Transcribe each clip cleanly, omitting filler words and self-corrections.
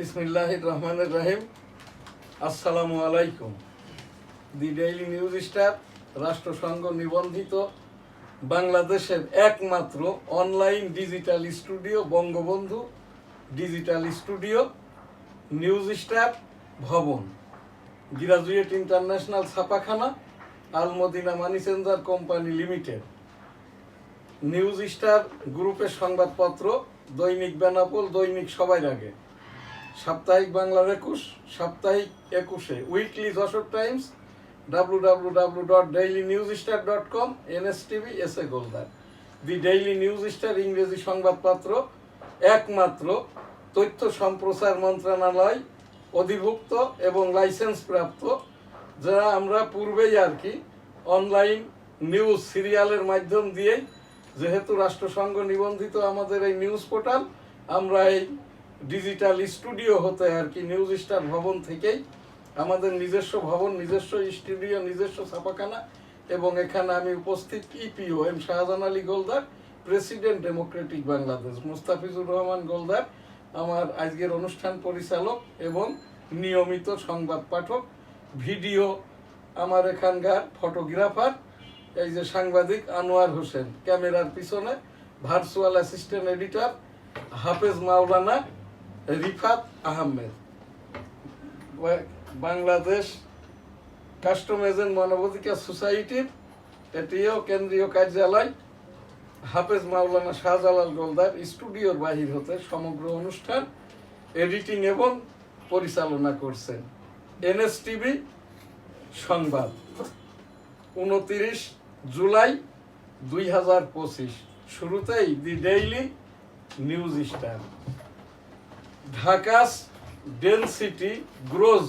বিসমিল্লাহির রহমানির রহিম। আসসালামু আলাইকুম। দি ডেইলি নিউজ স্টার রাষ্ট্রসংঘ নিবন্ধিত বাংলাদেশের একমাত্র online digital studio Bangabandhu digital studio news star ভবন, গ্রাজুয়েট ইন্টারন্যাশনাল ছাপাখানা, Al Madina money changer company limited, news star গ্রুপের সংবাদপত্র দৈনিক বেনাপোল, দৈনিক সবার আগে, সাপ্তাহিক বাংলার 21, সাপ্তাহিক 21-এ, weekly Jessore Times, www.dailynewsstar.com, NSTV, SA Goldar. The Daily News Star ইংরেজি সংবাদপত্র একমাত্র তথ্য সম্প্রচার মন্ত্রণালয় অধিভুক্ত এবং লাইসেন্স প্রাপ্ত, যারা আমরা পূর্বেই অনলাইন নিউজ সিরিয়ালের মাধ্যম দিয়েই, যেহেতু রাষ্ট্রসংঘ নিবন্ধিত আমাদের এই নিউজ পোর্টাল, আমরা এই ডিজিটাল স্টুডিও হতে নিউজ স্টার ভবন থেকেই আমাদের নিজস্ব ভবন, নিজস্ব স্টুডিও, নিজস্ব ছাপাখানা, এবং এখানে আমি উপস্থিত EPO M Shahjahan Ali Goldar, president democratic Bangladesh, Mustafizur Rahman Goldar আমার আজকের অনুষ্ঠান পরিচালক এবং নিয়মিত সংবাদ পাঠক, ভিডিও আমার এখানকার ফটোগ্রাফার, এই যে সাংবাদিক আনোয়ার হোসেন, ক্যামেরার পিছনে ভার্চুয়াল অ্যাসিস্ট্যান্ট এডিটর হাফেজ মাওলানা রিফাত আহমেদ, বাংলাদেশ কাস্টম এজেন্ট মানবাধিকার সোসাইটির এটিও কেন্দ্রীয় কার্যালয়, হাফেজ মাওলানা শাহজালাল গোলদার স্টুডিওর বাহির হতে সমগ্র অনুষ্ঠান এডিটিং এবং পরিচালনা করছেন। NSTV সংবাদ 29 জুলাই 2025। শুরুতেই the Daily News Star. Dhaka's density grows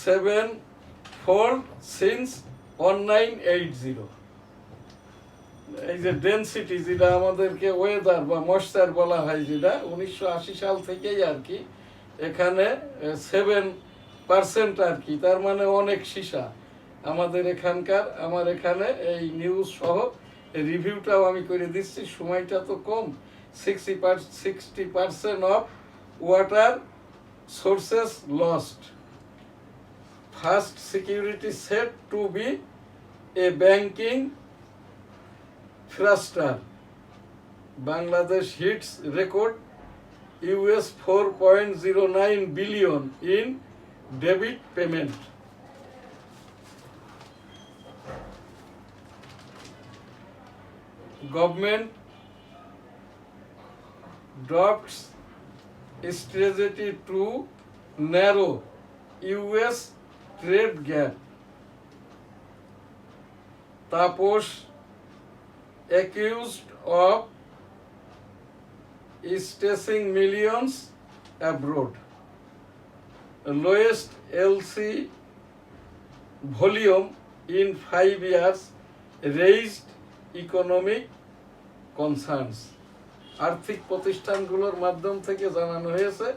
7-fold since 1980। এই যে ডেনসিটি, যেটা আমাদেরকে ওয়েদার বা ময়েশ্চার বলা হয়, যেটা 1980 সাল থেকেই এখানে 7% তার মানে অনেক সীসা আমাদের এখানকার। আমার এখানে এই নিউজ সহ রিভিউটাও আমি করে দিচ্ছি, সময়টা তো কম। 60% of water sources lost, first security set to be a banking faster, Bangladesh hits record US 4.09 billion in debit payment. Government drops strategy to narrow US trade gap. Taposh accused of stashing millions abroad. Lowest LC volume in 5 years raised economic concerns. আর্থিক প্রতিষ্ঠানগুলোর মাধ্যম থেকে জানানো হয়েছে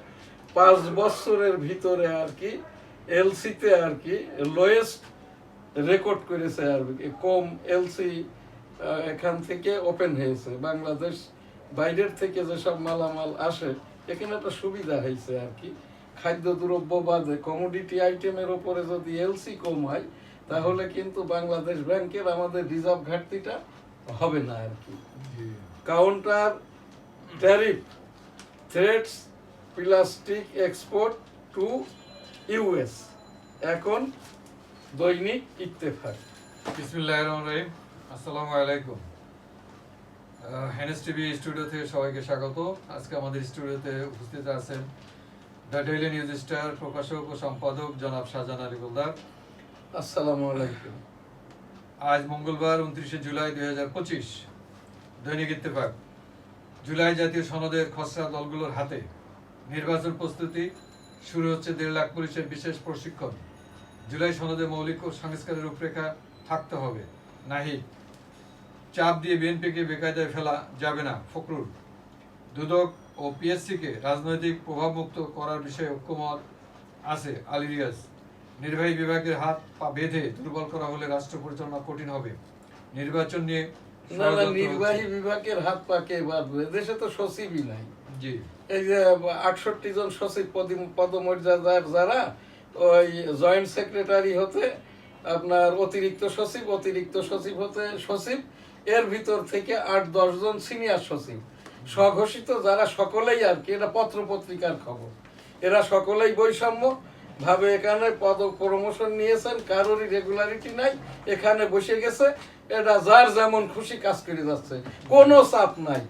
5 বছরের ভিতরে এলসিতে lowest record করেছে, কম LC এখান থেকে ওপেন হয়েছে। বাংলাদেশ বাইরের থেকে যেসব মালামাল আসে, এখানে একটা সুবিধা হয়েছে খাদ্য দ্রব্য বাদে কমোডিটি আইটেমের ওপরে যদি এলসি কম হয়, তাহলে কিন্তু বাংলাদেশ ব্যাংকের আমাদের রিজার্ভ ঘাটতিটা হবে না counter tariff threats plastic export two US। এখন দৈনিক ইত্তেফাক। বিসমিল্লাহির রহমানির রহিম। আসসালামু আলাইকুম। NSTV স্টুডিও থেকে সবাইকে স্বাগত। আজকে আমাদের স্টুডিওতে উপস্থিত আছেন দ্য ডেইলি নিউজ স্টার প্রকাশক ও সম্পাদক জনাব শাহজাহান আলী গোলদার। আসসালামু আলাইকুম। আজ মঙ্গলবার 29 জুলাই 2025। দৈনিক ইত্তেফাক। জুলাই জাতীয় সনদের খসড়া দলগুলোর হাতে, নির্বাচন প্রস্তুতি, শুরু হচ্ছে 1.5 লাখ পুলিশের বিশেষ প্রশিক্ষণ। জুলাই সনদে মৌলিক ও সংস্কারের রূপরেখা থাকতে হবে। নাহিদ। চাপ দিয়ে বিএনপিকে বেকায়দায় ফেলা যাবে না, ফখরুল। দুদক ও PSC-কে রাজনৈতিক প্রভাবমুক্ত করার বিষয়ে ঐক্যমত আছে, আলী রিয়াজ। নির্বাহী বিভাগের হাত পা বেঁধে দুর্বল করা হলে রাষ্ট্র পরিচালনা কঠিন হবে। নির্বাচন নিয়ে না না, ষড়যন্ত্র নির্বাহী হচ্ছে। বিভাগের হাত পা কে বাঁধবে? দেশে তো সচিবই নাই। জি এই যে 68 জন সচিব পদমর্যাদার যারা ওই জয়েন্ট সেক্রেটারি হতে আপনার অতিরিক্ত সচিব হতে সচিব, এর ভিতর থেকে 8-10 জন সিনিয়র সচিব স্বঘোষিত, যারা সকলেই আর কি, এটা পত্র পত্রিকার খবর, এরা সকলেই বৈষম্য ভাবে এখানে পদ প্রমোশন নিয়েছেন, কারোরই রেগুলারিটি নাই, এখানে বসে গেছে, এটা যার যেমন খুশি কাজ করে যাচ্ছে, কোনো চাপ নাই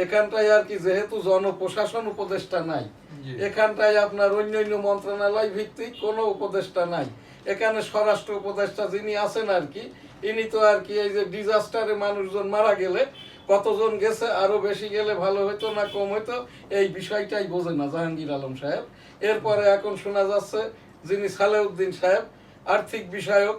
এখানটায় আর কি। যেহেতু জনপ্রশাসন উপদেষ্টা নাই, জি। এখানটায় আপনার অন্যান্য মন্ত্রণালয় ভিত্তিক কোনো উপদেষ্টা নাই, এখানে স্বরাষ্ট্র উপদেষ্টা যিনি আছেন আর কি, ইনি তো আর কি এই যে ডিজাস্টারে মানুষজন মারা গেলে কতজন গেছে, আরো বেশি গেলে ভালো হতো না কম হতো, এই বিষয়টাই বোঝে না জাহাঙ্গীর আলম সাহেব। এরপরে এখন শোনা যাচ্ছে যিনি সালেউদ্দিন সাহেব, আর্থিক বিষয়ক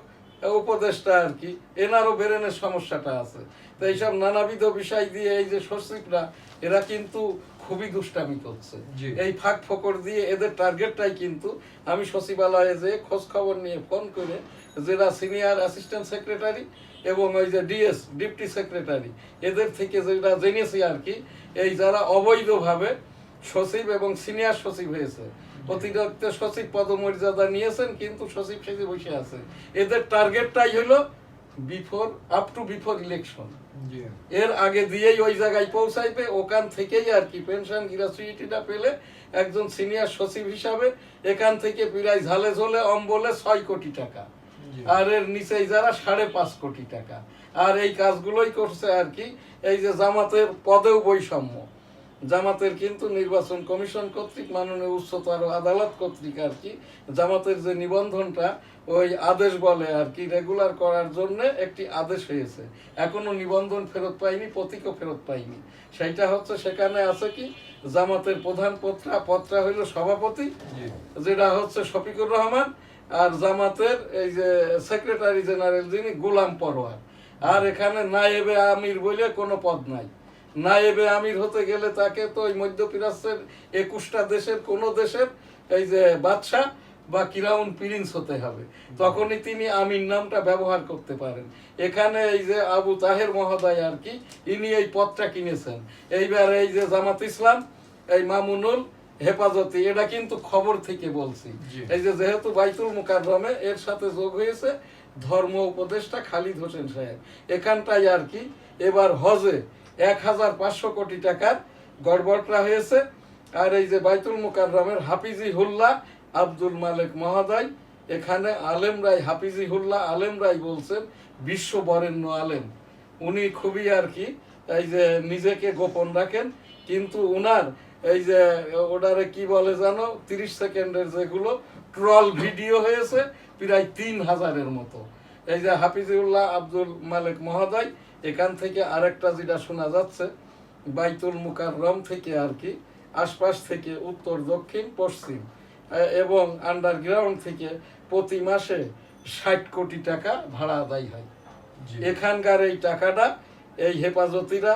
উপদেষ্টা আর কি, এনারও ব্রেনের সমস্যাটা আছে। তো এইসব নানাবিধ বিষয় দিয়ে এই যে সচিবরা, এরা কিন্তু খুবই দুষ্টামি করছে। জি। এই ফাঁক ফকর দিয়ে এদের টার্গেটটাই কিন্তু, আমি সচিবালয়ে যে খোঁজ খবর নিয়ে ফোন করে যারা সিনিয়র অ্যাসিস্ট্যান্ট সেক্রেটারি এবং ওই যে ডিএস ডিপটি সেক্রেটারি, এদের থেকে যেটা জেনেছি আর কি, এই যারা অবৈধভাবে সচিব এবং সিনিয়র সচিব হয়েছে, অতিরিক্ত সচিব পদমর্যাদা নিয়েছেন কিন্তু সচিব সেজে বসে আছে, এদের টার্গেটটাই হলো বিফোর ইলেকশন, জি এর আগে দিয়েই ওই জায়গায় পৌঁছাইবে, ওখান থেকেই আর কি পেনশন গ্র্যাচুইটিটা পেলে একজন সিনিয়র সচিব হিসাবে এখান থেকে প্রায় ঝালে ঝোলে অম্বলে 6 কোটি টাকা, জি। আর এর নিচেই যারা 5.5 কোটি টাকা। আর এই কাজগুলোই করছে আর কি এই যে জামাতের পদেও বৈষম্য, জামাতের কিন্তু নির্বাচন কমিশন কর্তৃক মাননীয় উচ্চতর আদালত কর্তৃক আর কি জামাতের যে নিবন্ধনটা ওই আদেশ বলে আর কি রেগুলার করার জন্য একটি আদেশ হয়েছে, এখনো নিবন্ধন ফেরত পাইনি, প্রতীকও ফেরত পাইনি। সেইটা হচ্ছে সেখানে আছে কি জামাতের প্রধান পত্রা হইল সভাপতি, জি যেটা হচ্ছে শফিকুর রহমান, আর জামাতের এই যে সেক্রেটারি জেনারেল যিনি গোলাম পরোয়ার। আর এখানে নায়েবে আমির বলে কোনো পদ নাই। নায়েবে আমির হতে গেলে তাকে তো ওই মধ্যপ্রাচ্যের 21টা দেশের কোনো দেশের এই যে বাদশাহ বা ক্রাউন প্রিন্স হতে হবে, তখনই তিনি আমির নামটা ব্যবহার করতে পারেন। এখানে এই যে আবু তাহের মহোদয় আর কি, ইনি এই পদটা কিনেছেন। এইবার এই যে জামাত ইসলাম, এই মামুনুল হেফাজতি, এটা কিন্তু খবর থেকে বলছি। জি। এই যে যেহেতু বাইতুল মুকাররমে এর সাথে যোগ হয়েছে ধর্ম উপদেষ্টা খালিদ হোসেন সাহেব, এখানটাই আর কি এবার হজে 1500 কোটি টাকার গড়বড়টা হয়েছে। আর এই যে বাইতুল মুকাররমের হাফিজি হুল্লাহ আব্দুল মালিক মহোদয়, এখানে আলেমরাই হাফিজি হুল্লাহ আলেমরাই বলছেন বিশ্ব বরেণ্য আলেম, উনি খুবই আর কি এই যে নিজেকে গোপন রাখেন, কিন্তু উনার এই যে ওটারে কি বলে জানো 30 সেকেন্ডের যেগুলো ট্রল ভিডিও হয়েছে প্রায় 3000-এর মতো। এই যে হাফিজুল্লাহ আব্দুল মালিক মহোদয়, এখান থেকে আরেকটা যেটা শোনা যাচ্ছে বাইতুল মুকাররম থেকে আর কি আশপাশ থেকে উত্তর দক্ষিণ পশ্চিম এবং আন্ডারগ্রাউন্ড থেকে প্রতি মাসে 60 কোটি টাকা ভাড়া আদায় হয়। জি এখানকার এই টাকাটা এই হেফাজতিরা,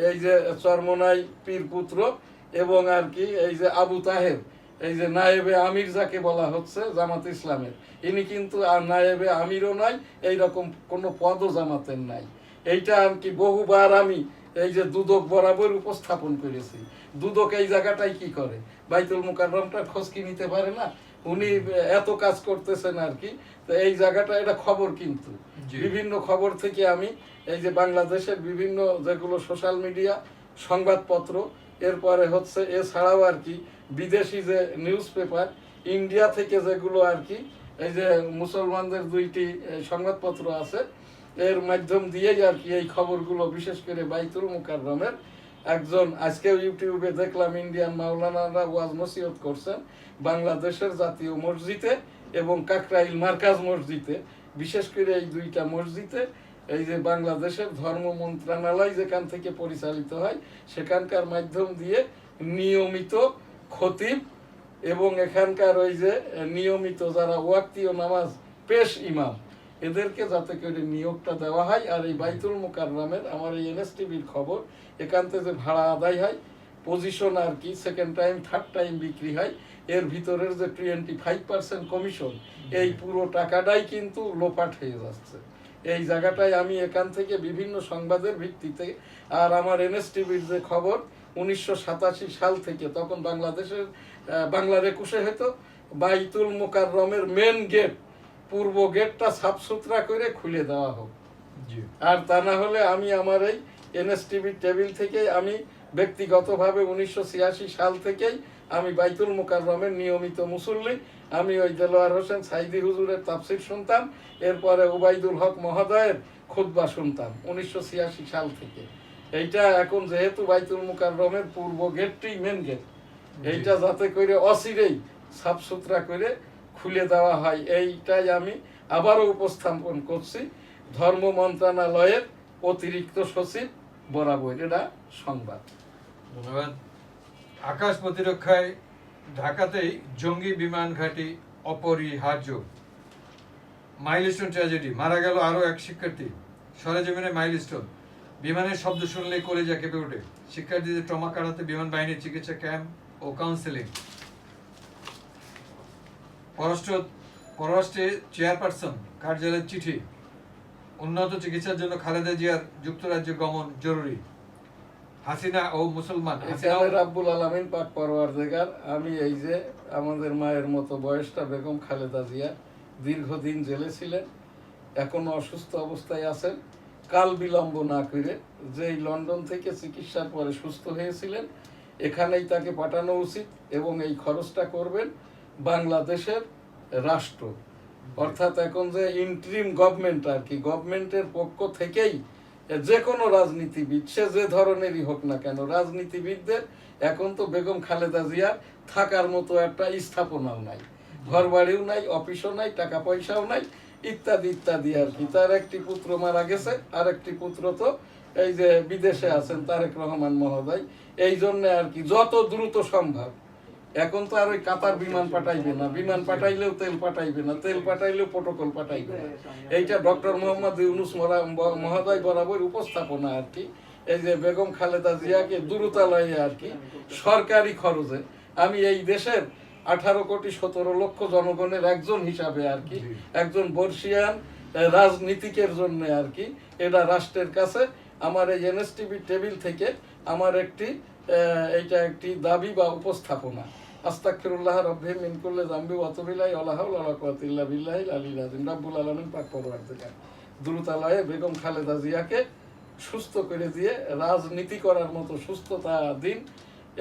এই যে চরমনাই পীর পুত্র এবং আর কি এই যে আবু তাহের, এই যে নায়েবে আমির যাকে বলা হচ্ছে জামাত ইসলামের, ইনি কিন্তু আর নায়েবে আমিরও নাই, এইরকম কোনো পদও জামাতের নাই। এইটা আর কি বহুবার আমি এই যে দুদক বরাবর উপস্থাপন করেছি। দুদক এই জায়গাটাই কি করে, বাইতুল মুকাররমটার খোঁজ কি নিতে পারে না? উনি এত কাজ করতেছেন আর কি, তো এই জায়গাটা এটা খবর কিন্তু জি। বিভিন্ন খবর থেকে আমি এই যে বাংলাদেশের বিভিন্ন যেগুলো সোশ্যাল মিডিয়া সংবাদপত্র, এরপরে হচ্ছে এছাড়াও আর কি বিদেশি যে নিউজ পেপার, ইন্ডিয়া থেকে যেগুলো আর কি এই যে মুসলমানদের 2টি সংবাদপত্র আছে, এর মাধ্যম দিয়েই আর কি এই খবরগুলো, বিশেষ করে বাইতুল মুকাররমের একজন আজকেও ইউটিউবে দেখলাম ইন্ডিয়ান মাওলানারা ওয়াজ নসিহত করছেন বাংলাদেশের জাতীয় মসজিদে এবং কাকরাইল মার্কাজ মসজিদে, বিশেষ করে এই 2টা মসজিদে এই যে বাংলাদেশের ধর্ম মন্ত্রণালয় যেখান থেকে পরিচালিত হয় সেখানকার মাধ্যম দিয়ে নিয়মিত খতিব এবং এখানকার ওই যে নিয়মিত যারা ওয়াক্তীয় নামাজ পেশ ইমাম, এদেরকে যাতে করে নিয়োগটা দেওয়া হয়। আর এই বাইতুল মুকাররমের আমার এই এনএসটিভির খবর, এখান থেকে যে ভাড়া আদায় হয় পজিশন আর কি সেকেন্ড টাইম থার্ড টাইম বিক্রি হয়, এর ভিতরের যে 25% কমিশন, এই পুরো টাকাটাই কিন্তু লোপাট হয়ে যাচ্ছে। এই জায়গাটায় আমি এখান থেকে বিভিন্ন সংবাদের ভিত্তিতে, আর আমার এনএসটিভির যে খবর 1987 সাল থেকে, তখন বাংলাদেশের বাংলার 21-এ হয়তো বাইতুল মোকাররমের মেন গেট, পূর্ব গেটটা সাফ সুতরা করে খুলে দেওয়া হোক। জি। আর তা না হলে আমি আমার এই এনএসটিভির টেবিল থেকে আমি ব্যক্তিগতভাবে 1986 সাল থেকেই আমি বাইতুল মোকাররমের নিয়মিত মুসল্লি। আমি ওই দেলোয়ার হোসেন সাইদি হুজুরের তাফসির শুনতাম, এরপরে উবাইদুল হক মহোদয়ের খুতবা শুনতাম 1986 সাল থেকে। এইটা এখন যেহেতু বাইতুল মোকাররমের পূর্ব গেটটি মেন গেট, এইটা যাতে করে অচিরেই সাফ সুতরা করে খুলে দেওয়া হয়, এইটাই আমি আবারও উপস্থাপন করছি ধর্ম মন্ত্রণালয়ের অতিরিক্ত সচিব বরাবর। এটা সংবাদ। ধন্যবাদ। আকাশ প্রতিরক্ষায় ঢাকাতেই জঙ্গি বিমান ঘাঁটি অপরিহার্য। মাইলস্টোন ট্র্যাজেডি, মারা গেল আরও এক শিক্ষার্থী। সরেজমিনে মাইলস্টোন, বিমানের শব্দ শুনলেই কলেজা কেঁপে ওঠে। শিক্ষার্থীদের ট্রমা কাটাতে বিমান বাহিনীর চিকিৎসা ক্যাম্প ও কাউন্সেলিং। পররাষ্ট্রে চেয়ারপারসন কার্যালয়ের চিঠি, উন্নত চিকিৎসার জন্য খালেদা জিয়ার যুক্তরাজ্যে গমন জরুরি। হাসিনা ও মুসলমান। রাব্বুল আলামিন পাক পরওয়ারদিগার, আমি এই যে আমাদের মায়ের মতো বয়সটা বেগম খালেদা জিয়া দীর্ঘদিন জেলে ছিলেন, এখনো অসুস্থ অবস্থায় আছেন, কাল বিলম্ব না করে যেই লন্ডন থেকে চিকিৎসার পরে সুস্থ হয়েছিলেন এখানেই তাকে পাঠানো উচিত, এবং এই খরচটা করবেন বাংলাদেশের রাষ্ট্র, অর্থাৎ এখন যে ইন্টারিম গভর্নমেন্ট আর কি, গভর্নমেন্টের পক্ষ থেকেই যে কোনো রাজনীতিবিদ, সে যে ধরনেরই হোক না কেন, রাজনীতিবিদদের এখন তো বেগম খালেদা জিয়ার থাকার মতো একটা স্থাপনাও নাই, ঘর বাড়িও নাই, অফিসও নাই, টাকা পয়সাও নাই, ইত্যাদি ইত্যাদি আর কি। তার একটি পুত্র মারা গেছে, আর একটি পুত্র তো এই যে বিদেশে আছেন, তারেক রহমান মহোদয়। এই জন্য আর কি যত দ্রুত সম্ভব, এখন তো আর ওই কাতার বিমান পাঠাইবে না, বিমান পাঠাইলেও তেল পাঠাইবে না, তেল পাঠাইলেও প্রোটোকল পাঠাইবে না। এইটা ডক্টর মোহাম্মদ ইউনূস মহোদয় বরাবর উপস্থাপনা আর কি। এই যে বেগম খালেদা জিয়াকে দ্রুতালয়ে আর কি সরকারি খরচে, আমি এই দেশের 18,17,00,000 জনগণের একজন হিসাবে আর কি, একজন বর্ষিয়ান রাজনীতিকের জন্য আর কি, এটা রাষ্ট্রের কাছে আমার এই এনএসটিভি টেবিল থেকে আমার এইটা একটি দাবি বা উপস্থাপনা। আস্তাগফিরুল্লাহ রাব্বি মিন কুল্লি যামবি ওয়া আতুবু ইলাইহি ওয়া লা হাওলা ওয়া লা কুওয়াতা ইল্লা বিল্লাহিল আলিয়্যিল আযীম। রাব্বুল আলামিন পাক পরওয়ারদিগার দ্রুতালয়ে বেগম খালেদা জিয়াকে সুস্থ করে দিয়ে রাজনীতি করার মতো সুস্থতা দিন।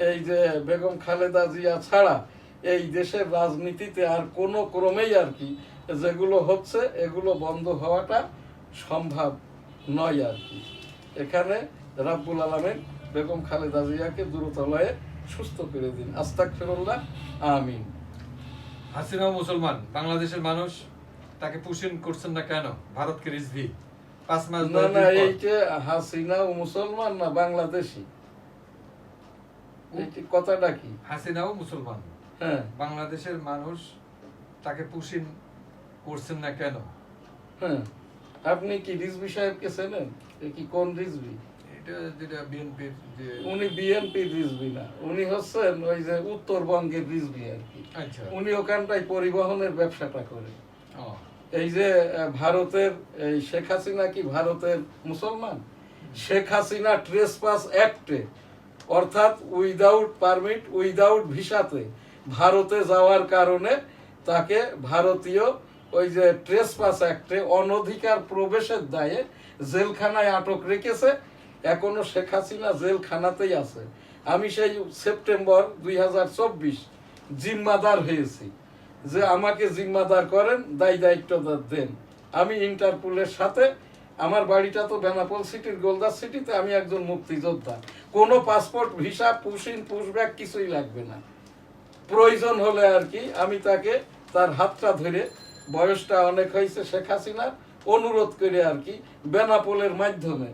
এই যে বেগম খালেদা জিয়া ছাড়া এই দেশের রাজনীতিতে আর কোনো ক্রমেই আর কি যেগুলো হচ্ছে এগুলো বন্ধ হওয়াটা সম্ভব নয় আর কি। এখানে রাব্বুল আলামিন বেগম খালেদা জিয়াকে দ্রুতালয়ে সুস্থ করে দিন। আস্তাগফিরুল্লাহ, আমিন। হাসিনা মুসলমান, বাংলাদেশের মানুষ তাকে পুষিন করছেন না কেন? ভারতকে রিজভি 5 মাস না না, এইটা হাসিনা ও মুসলমান না, বাংলাদেশি। এইটি কথাটা কি? হাসিনাও মুসলমান, হ্যাঁ, বাংলাদেশের মানুষ তাকে পুষিন করছেন না কেন? হ্যাঁ। আপনি কি রিজভি সাহেবকে চেনেন? এ কি কোন রিজভি? এটা যেটা বিএনপির যে, উনি বিএনপি রিজভি না, উনি হচ্ছেন ওই যে উত্তরবঙ্গের রিজভি আর কি। আচ্ছা, উনি ওখানটায় পরিবহনের ব্যবসাটা করে। ও এই যে ভারতের এই শেখ হাসিনা কি ভারতের মুসলমান? শেখ হাসিনা ট্রেসপাস অ্যাক্টে, অর্থাৎ উইদাউট পারমিট, উইদাউট ভিসাতে ভারতে যাওয়ার কারণে তাকে ভারতীয় ওই যে ট্রেসপাস অ্যাক্টে অনধিকার প্রবেশের দায়ে জেলখানায় আটক রেখেছে। এখনো শেখ হাসিনা জেলখানাতেই আছে। আমি সেই সেপ্টেম্বর 2024 জিম্মাদার হয়েছি যে আমাকে জিম্মাদার করেন, দায়িত্ব দেন। আমি ইন্টারপোলের সাথে, আমার বাড়িটা তো বেনাপোল সিটির গোলদার সিটিতে, আমি একজন মুক্তিযোদ্ধা, কোনো পাসপোর্ট, ভিসা, পুশব্যাক কিছুই লাগবে না। প্রয়োজন হলে আর কি আমি তাকে তার হাতটা ধরে, বয়সটা অনেক হয়েছে শেখ হাসিনার, অনুরোধ করে আর কি বেনাপোলের মাধ্যমে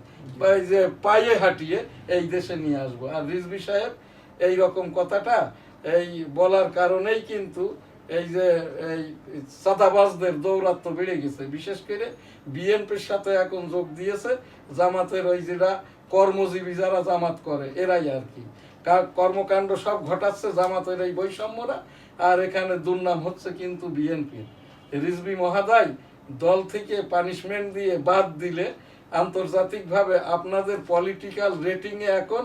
এই যে পায়ে হাঁটিয়ে এই দেশে নিয়ে আসবো। আর রিজভি সাহেব এই রকম কথাটা এই বলার কারণেই কিন্তু এই যে এই চাঁদাবাজদের দৌরাত্ম্য বেড়ে গেছে, বিশেষ করে বিএনপির সাথে এখন যোগ দিয়েছে জামাতের ওই যেটা কর্মজীবী যারা জামাত করে এরাই আর কি কর্মকাণ্ড সব ঘটাচ্ছে জামাতের এই বৈষম্যরা, আর এখানে দুর্নাম হচ্ছে কিন্তু বিএনপির। রিজভি মহোদয় দল থেকে পানিশমেন্ট দিয়ে বাদ দিলে আন্তর্জাতিকভাবে আপনাদের পলিটিক্যাল রেটিংয়ে এখন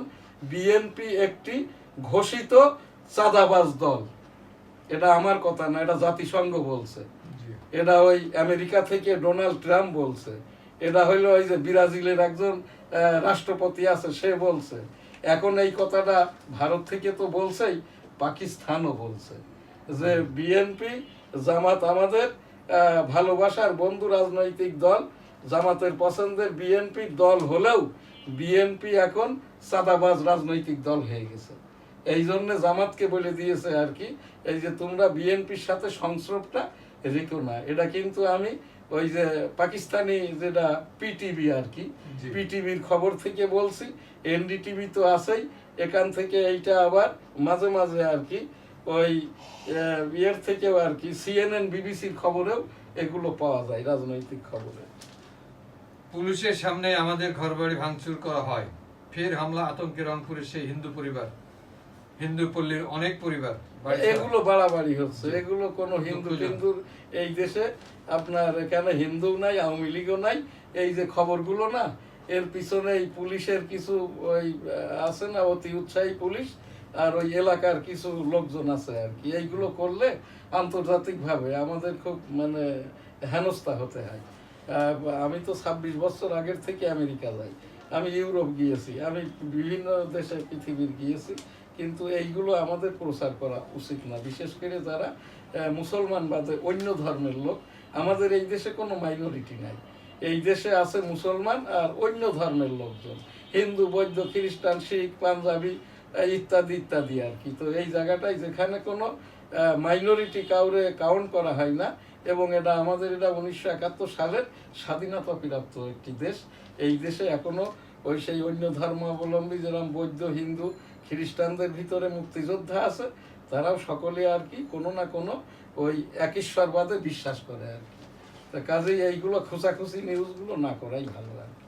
বিএনপি একটি ঘোষিত চাঁদাবাজ দল। এটা আমার কথা না, এটা জাতিসংঘ বলছে, এটা ওই আমেরিকা থেকে ডোনাল্ড ট্রাম্প বলছে, এটা হইলো ওই যে ব্রাজিলের একজন রাষ্ট্রপতি আছে সে বলছে। এখন এই কথাটা ভারত থেকে তো বলছেই, পাকিস্তানও বলছে যে বিএনপি জামাত আমাদের ভালোবাসার বন্ধু রাজনৈতিক দল, জামাতের পছন্দের বিএনপি দল হলেও বিএনপি এখন চাঁদাবাজ রাজনৈতিক দল হয়ে গেছে। এই জন্য জামাতকে বলে দিয়েছে আর কি, এই যে তোমরা বিএনপির সাথে সংস্রবটা রেখো না। এটা কিন্তু আমি ওই যে পাকিস্তানি যেটা পিটিভি আর কি, পিটিভির খবর থেকে বলছি, এনডিটিভি তো আছেই, এখান থেকে এইটা আবার মাঝে মাঝে আর কি ওই ইয়ের থেকেও আর কি সিএনএন বিবিসির খবরেও এগুলো পাওয়া যায়, রাজনৈতিক খবরে। পুলিশের সামনে আমাদের ঘরবাড়ি ভাঙচুর করা হয়, ফের হামলা আতঙ্কে রংপুরের সেই হিন্দু পরিবার, হিন্দু পল্লীর অনেক পরিবার। এগুলো বাড়াবাড়ি হচ্ছে, এগুলো কোনো হিন্দু হিন্দুর এই দেশে আপনার এখানে হিন্দু নাই, আওয়ামী লীগও নাই। এই যে খবরগুলো না, এর পিছনে এই পুলিশের কিছু ওই আছে না অতি উৎসাহী পুলিশ, আর ওই এলাকার কিছু লোকজন আছে আর কি। এইগুলো করলে আন্তর্জাতিকভাবে আমাদের খুব মানে হেনস্থা হতে হয়। আমি তো 26 বছর আগের থেকে আমেরিকা যাই, আমি ইউরোপ গিয়েছি, আমি বিভিন্ন দেশে পৃথিবীর গিয়েছি, কিন্তু এইগুলো আমাদের প্রচার করা উচিত না। বিশেষ করে যারা মুসলমান বাদে অন্য ধর্মের লোক, আমাদের এই দেশে কোনো মাইনরিটি নাই, এই দেশে আছে মুসলমান আর অন্য ধর্মের লোকজন, হিন্দু, বৌদ্ধ, খ্রিস্টান, শিখ, পাঞ্জাবি ইত্যাদি ইত্যাদি আর কি। তো এই জায়গাটায় যেখানে কোনো মাইনরিটি কাউরে কাউন্ট করা হয় না, এবং এটা আমাদের এটা 1971 সালের স্বাধীনতা প্রাপ্ত একটি দেশ। এই দেশে এখনো ওই সেই অন্য ধর্মাবলম্বী যেরকম বৌদ্ধ, হিন্দু, খ্রিস্টানদের ভিতরে মুক্তিযোদ্ধা আছে, তারাও সকলে আর কি কোনো না কোনো ওই এক ঈশ্বরবাদে বিশ্বাস করে আর কি। তা কাজেই এইগুলো খোঁচাখুচি নিউজগুলো না করাই ভালো আর কি।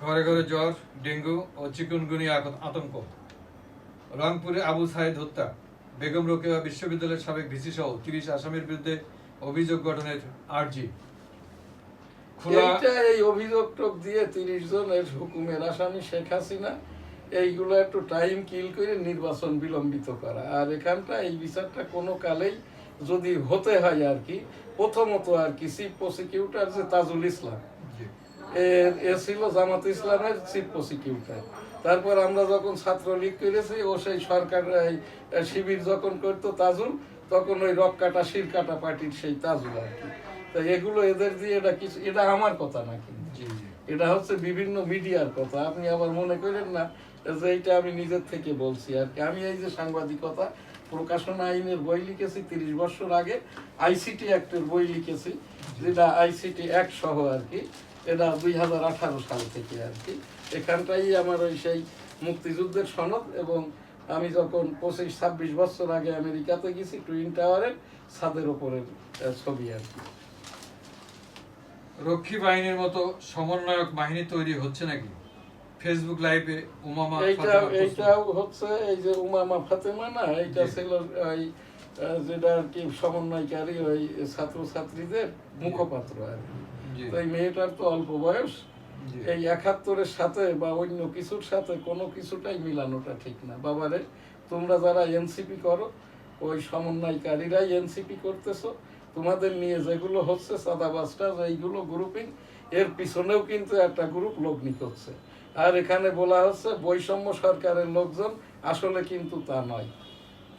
ঘরে ঘরে জ্বর, ডেঙ্গু ও চিকুনগুনিয়া আতঙ্ক। রংপুরে আবু সাইদ হত্যা, বেগম রোকেয়া বিশ্ববিদ্যালয়ের সাবেক ভিসি সহ 30 আসামির বিরুদ্ধে অভিযোগ গঠনের আর্জি। এই অভিযোগ দিয়ে 30 জনের হুকুমের আসামি শেখ হাসিনা, এইগুলো একটু টাইম কিল করে নির্বাচন বিলম্বিত করা। আর এখানটা এই বিচারটা কোনো কালেই যদি হতে হয় আর কি, প্রথমত আর কি চিফ প্রসিকিউটর যে তাজুল ইসলাম, এ ছিল জামাত ইসলামের চিফ প্রসিকিউটর। তারপর আমরা যখন ছাত্রলীগ করেছি, ও সেই সরকার শিবির যখন করতো তাজুল, তখন ওই রক কাটা শির কাটা পার্টির সেই তাজুল আর কি। তো এগুলো এদের দিয়ে এটা কিছু, এটা আমার কথা না কিন্তু, এটা হচ্ছে বিভিন্ন মিডিয়ার কথা। আপনি আবার মনে করেন না যে এইটা আমি নিজের থেকে বলছি আর কি। আমি এই যে সাংবাদিকতা প্রকাশনা আইনের বই লিখেছি 30 বছর আগে, আইসিটি অ্যাক্টের বই লিখেছি, যেটা আইসিটি অ্যাক্ট সহ আর কি, এটা 2018 সাল থেকে আর কি। এখানটাই আমার ওই সেই মুক্তিযুদ্ধের সনদ, এবং আমি যখন 25-26 বছর আগে আমেরিকাতে গেছি, টুইন টাওয়ারের ছাদের ওপরের ছবি আর কি। রক্ষী বাহিনীর মতো সমন্বয়ক বাহিনী তৈরি হচ্ছে নাকি? ফেসবুক লাইভে উমামা এইটাও হচ্ছে, এই যে উমামা ফাতেমা না, এইটা ছিল ওই যেটা আর কি সমন্বয়কারী ওই ছাত্রছাত্রীদের মুখপাত্র আর কি। তো এই মেয়েটার তো অল্প বয়স, এই 71-এর সাথে বা অন্য কিছুর সাথে কোনো কিছুটাই মিলানোটা ঠিক না। বাবারে, তোমরা যারা এনসিপি করো, ওই সমন্বয়কারীরাই এনসিপি করতেছো। তোমাদের নিয়ে যেগুলো হচ্ছে চাঁদাবাজটা, এইগুলো গ্রুপিং, এর পিছনেও কিন্তু একটা গ্রুপ লগ্নি করছে। আর এখানে বলা হচ্ছে বৈষম্য সরকারের লোকজন, আসলে কিন্তু তা নয়।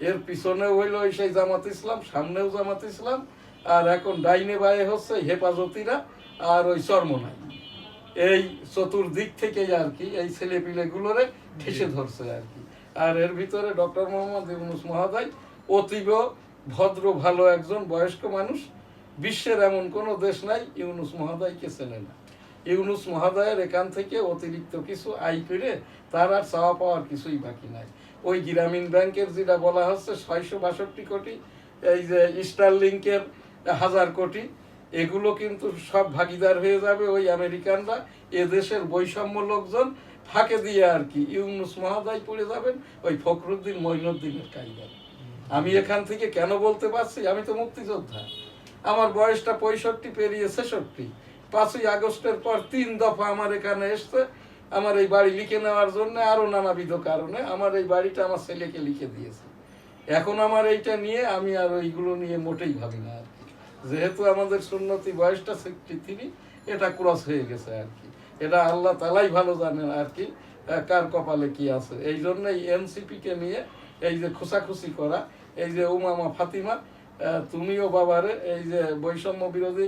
এর পিছনেও হইলো ওই সেই জামাত ইসলাম, সামনেও জামাত ইসলাম, আর এখন ডাইনে বায়ে হচ্ছে হেফাজতিরা আর ওই চরমনাই। এই চতুর্দিক থেকেই আর কি এই ছেলেপিলেগুলোরে ঠেসে ধরছে আর কি। আর এর ভিতরে ডক্টর মোহাম্মদ ইউনূস মহোদয় অতীব ভদ্র ভালো একজন বয়স্ক মানুষ। বিশ্বের এমন কোনো দেশ নাই ইউনূস মহোদয়কে চেনে না। ইউনূস মহোদয়ের এখান থেকে অতিরিক্ত কিছু আয় করে তার আর চাওয়া পাওয়ার কিছুই বাকি নাই। ওই গ্রামীণ ব্যাংকের যেটা বলা হচ্ছে 662 কোটি, এই যে স্টারলিংকের 1000 কোটি, এগুলো কিন্তু সব ভাগিদার হয়ে যাবে ওই আমেরিকানরা। এদেশের বৈষম্য লোকজন ফাঁকে দিয়ে আর কি ইউনূস মহোদয় পড়ে যাবেন ওই ফখরুদ্দিন মঈনুদ্দিনের কায়দায়। আমি এখান থেকে কেন বলতে পারছি, আমি তো মুক্তিযোদ্ধা, আমার বয়সটা 65 পেরিয়ে 66। 5ই আগস্টের পর 3 দফা আমার এখানে এসছে আমার এই বাড়ি লিখে নেওয়ার জন্য, আরো নানাবিধ কারণে আমার এই বাড়িটা আমার ছেলেকে লিখে দিয়েছে। এখন আমার এইটা নিয়ে আমি আর ওইগুলো নিয়ে মোটেই ভাবি না আর কি, যেহেতু আমাদের সুন্নতি বয়সটা 63, এটা ক্রস হয়ে গেছে আর কি। এটা আল্লাহ তালাই ভালো জানেন আর কি কার কপালে কি আছে। এই জন্যই এনসিপিকে নিয়ে এই যে খুশাখুশি করা, এই যে উমামা ফাতিমা তুমিও বাবারে এই যে বৈষম্য বিরোধী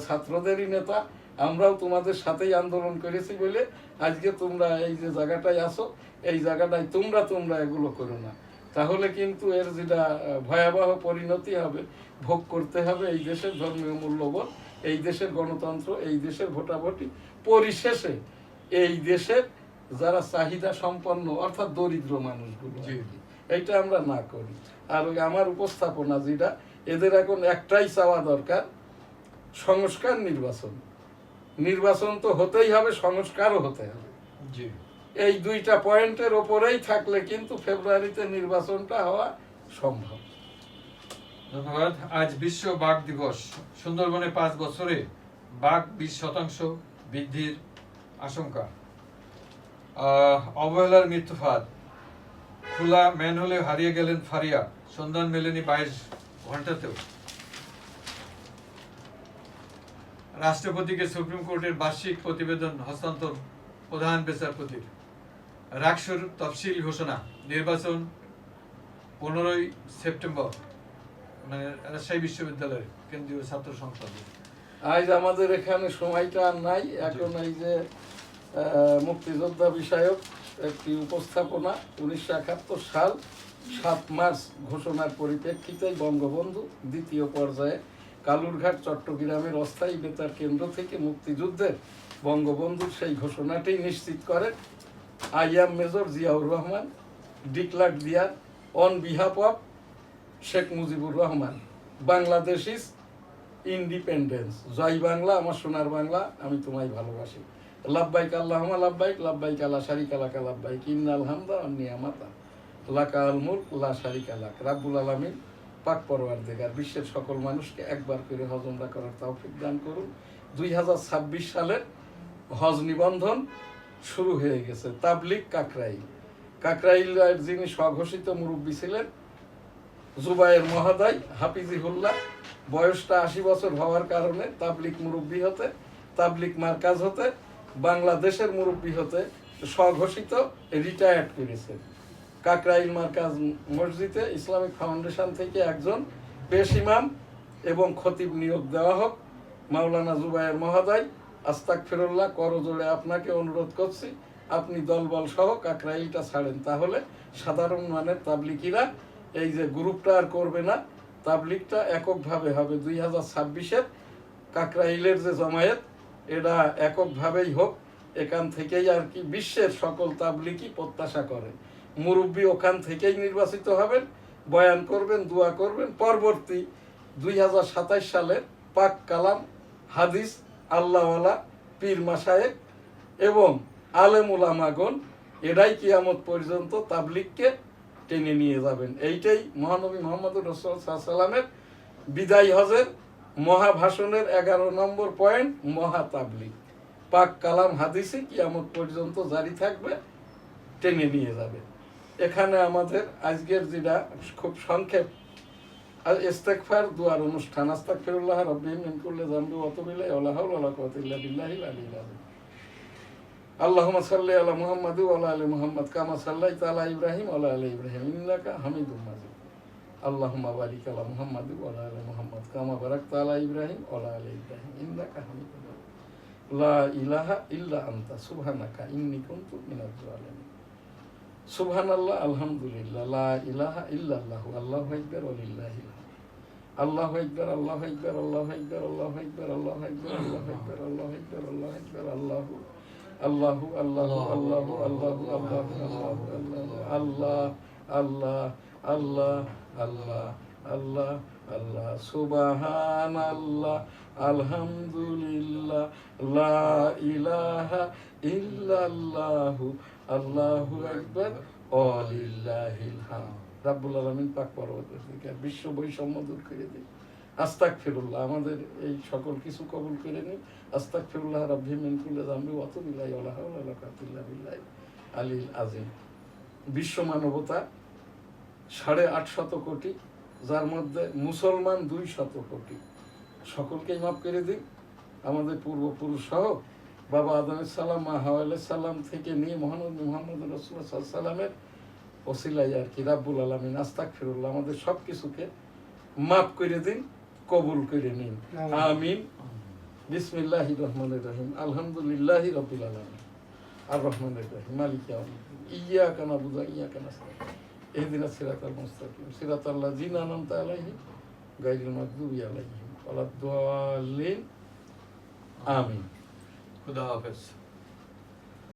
ছাত্রদেরই নেতা, আমরাও তোমাদের সাথেই আন্দোলন করেছি বলে আজকে তোমরা এই যে জায়গাটায় আসো, এই জায়গাটায় তোমরা এগুলো করো না, তাহলে কিন্তু এর যেটা ভয়াবহ পরিণতি হবে, ভোগ করতে হবে এই দেশের ধর্মীয় মূল্যবোধ, এই দেশের গণতন্ত্র, এই দেশের ভোটাভুটি, পরিশেষে এই দেশের যারা চাহিদা সম্পন্ন অর্থাৎ দরিদ্র মানুষগুলো, এইটা আমরা না করি। আর ওই আমার উপস্থাপনা যেটা, এদের এখন একটাই চাওয়া দরকার, সংস্কার নির্বাচন। নির্বাচন তো হতেই হবে, সংস্কারও হতে হবে। এই দুইটা পয়েন্টের ওপরেই থাকলে কিন্তু ফেব্রুয়ারিতে নির্বাচনটা হওয়া সম্ভব। ধন্যবাদ। আজ বিশ্ব বাঘ দিবস। সুন্দরবনে 5 বছরে বাঘ 20% বৃদ্ধির আশঙ্কা। অবহেলার মৃত্যুফাত। খোলা ম্যানহোলে হারিয়ে গেলেন ফারিয়া, সন্ধান মেলেনি 22 ঘন্টাতেও। রাষ্ট্রপতিকে সুপ্রিম কোর্টের বার্ষিক প্রতিবেদন হস্তান্তর প্রধান বিচারপতির। রাকসুর তফসিল ঘোষণা। নির্বাচন 15ই সেপ্টেম্বর, মানে রাজশাহী বিশ্ববিদ্যালয়ের কেন্দ্রীয় ছাত্র সংসদ। আজ আমাদের এখানে সময়টা আর নাই, এখন এই যে মুক্তিযোদ্ধা বিষয়ক একটি উপস্থাপনা 1971 সাল 7 মার্চ ঘোষণার পরিপ্রেক্ষিতেই বঙ্গবন্ধু দ্বিতীয় পর্যায়ে কালুরঘাট চট্টগ্রামের অস্থায়ী বেতার কেন্দ্র থেকে মুক্তিযুদ্ধের বঙ্গবন্ধুর সেই ঘোষণাটি নিশ্চিত করে I am major Ziaur Rahman, declared there on behalf of Sheikh Mujibur Rahman, Bangladesh is independence. জয় বাংলা, আমার সোনার বাংলা, আমি তোমায় ভালোবাসি। লাব্বাইক আল্লাহুম্মা লাব্বাইক, লাব্বাইক লা শারিকা লাকা লাব্বাইক, ইন্নাল হামদা ওয়ান নিয়ামাতা লাকাল মুলক লা শারিকা লাক। রাব্বুল আলামিন পাক পরওয়ারদিগার বিশ্বের সকল মানুষকে একবার করে হজ উমরা করার তৌফিক দান করুন। 2026 সালের হজ নিবন্ধন শুরু হয়ে গেছে। তাবলিগ কাকরাইলের যিনি স্বঘোষিত মুরব্বী ছিলেন জুবায়ের মহোদয় হাফিজিহুল্লাহ, বয়সটা 80 বছর হওয়ার কারণে তাবলিগ মুরব্বী হতে, তাবলিগ মার্কাজ হতে, বাংলাদেশের মুরব্বী হতে স্বঘোষিত রিটায়ার্ড করেছেন। কাকরাইল মার্কাজ মসজিদে ইসলামিক ফাউন্ডেশন থেকে একজন পেশ ইমাম এবং খতিব নিয়োগ দেওয়া হোক। মাওলানা জুবায়ের মহোদয়, আস্তাগফিরুল্লাহ, করজোড়ে আপনাকে অনুরোধ করছি আপনি দলবল সহ কাকরাইলটা ছাড়েন, তাহলে সাধারণ মানের তাবলিগীরা এই যে গ্রুপটা আর করবে না, তাবলিগটা এককভাবে হবে। 2026-এর কাকরাইলের যে জমায়েত, এটা এককভাবেই হোক, এখান থেকেই আর কি বিশ্বের সকল তাবলিগই প্রত্যাশা করে। মুরব্বী ওখান থেকেই নির্বাচিত হবেন, বয়ান করবেন, দোয়া করবেন। পরবর্তী 2027 সালের পাক কালাম, হাদিস, আল্লাহওয়ালা, পীর মাশায়েখ এবং আলেম উলামাগণ এরাই কিয়ামত পর্যন্ত তাবলিগকে টেনে নিয়ে যাবেন। এইটাই মহানবী মুহাম্মদুর রাসূলুল্লাহ সাল্লাল্লাহু আলাইহি ওয়াসাল্লামের বিদায় হজের মহাভাষণের 11 নম্বর পয়েন্ট, মহা তাবলিগ। পাক কালাম হাদিসই কিয়ামত পর্যন্ত জারি থাকবে, টেনে নিয়ে যাবে। এখানে আমাদের আজকের যেটা খুব সংক্ষেপ ইস্তেগফার দুয়ার অনুষ্ঠান। আস্তাগফিরুল্লাহ রাব্বি মিন কুল্লি যামবি ওয়া তুবু ইলাইহি ওয়া লা হাওলা ওয়া লা কুওয়াতা ইল্লা বিল্লাহিল আলিয়্যিল আযীম। আল্লাহুম্মা সাল্লি আলা মুহাম্মাদ ওয়া আলা আলি মুহাম্মাদ কামা সাল্লাইতা আলা ইব্রাহিম ওয়া আলা আলি ইব্রাহিম ইন্নাকা হামিদুম মাজিদ। আল্লাহুম্মা বারিক আলা মুহাম্মাদ ওয়া আলা আলি মুহাম্মাদ কামা বারাকতা আলা ইব্রাহিম ওয়া আলা আলি ইব্রাহিম ইন্নাকা হামিদুম মাজিদ। লা ইলাহা ইল্লা আনতা সুবহানাকা ইন্নী কুনতু মিনাজ জালিমিন। সুবহানাল্লাহ, আলহামদুলিল্লাহ, লা ইলাহা ইল্লাল্লাহু, আল্লাহু আকবার ওয়া লিল্লাহিল হামদ। আল্লাহু আকবার, আল্লাহু আকবার, আল্লাহু আকবার, আল্লাহু আকবার, আল্লাহু আকবার, আল্লাহু আকবার, আল্লাহু আকবার, আল্লাহু আকবার, আল্লাহু আল্লাহু আল্লাহু আল্লাহু আল্লাহু আল্লাহু আল্লাহ আল্লাহ আল্লাহ আল্লাহ আল্লাহ আল্লাহ। সুবহানাল্লাহ, আলহামদুলিল্লাহ, লা ইলাহা ইল্লাল্লাহু, আল্লাহু আকবার ওয়া লিল্লাহিল হামদ। রাব্বুল আলামিন পাক পরওয়ারদিগার বিশ্ব বৈষম্য দূর করে দিন। আস্তাগফিরুল্লাহ, আমাদের এই সকল কিছু কবুল করে নিন। আস্তাগফিরুল্লাহ রাব্বি মিন কুল্লি যামবি ওয়া আতুবু ইলাইহি ওয়া লা হাওলা ওয়া লা কুওয়াতা ইল্লা বিল্লাহিল আলিয়্যিল আযীম। বিশ্ব মানবতা 850 কোটি, যার মধ্যে মুসলমান 200 কোটি। সকলকেই মাফ করে দিন। আমাদের পূর্বপুরুষ সহ বাবা আদম সালাম, মা হাওয়া সালাম থেকে নিয়ে মহানবী মুহাম্মদ রাসূলুল্লাহ সাল্লাল্লাহু আলাইহি ওয়াসাল্লামের ওসিলায় আর কি রাব্বুল আলামিন আস্তাগফিরুল্লাহ আমাদের সব কিছুকে মাফ করে দিন, কবুল করে নিন। আমিন। বিসমিল্লাহির রহমানির রহিম। আলহামদুলিল্লাহি রাব্বিল আলামিন আর রহমানির রহিম মালিকি ইয়াউমিদ্দিন। ইয়্যাকা না'বুদু ওয়া ইয়্যাকা নাস্তাঈন। ইহদিনাস সিরাতাল মুস্তাকিম সিরাতাল লাযিনা আন'আমতা আলাইহিম গায়রিল মাগদুবি আলাইহিম ওয়ালাদ-দাল্লিন। আমিন। খুদা হাফেজ।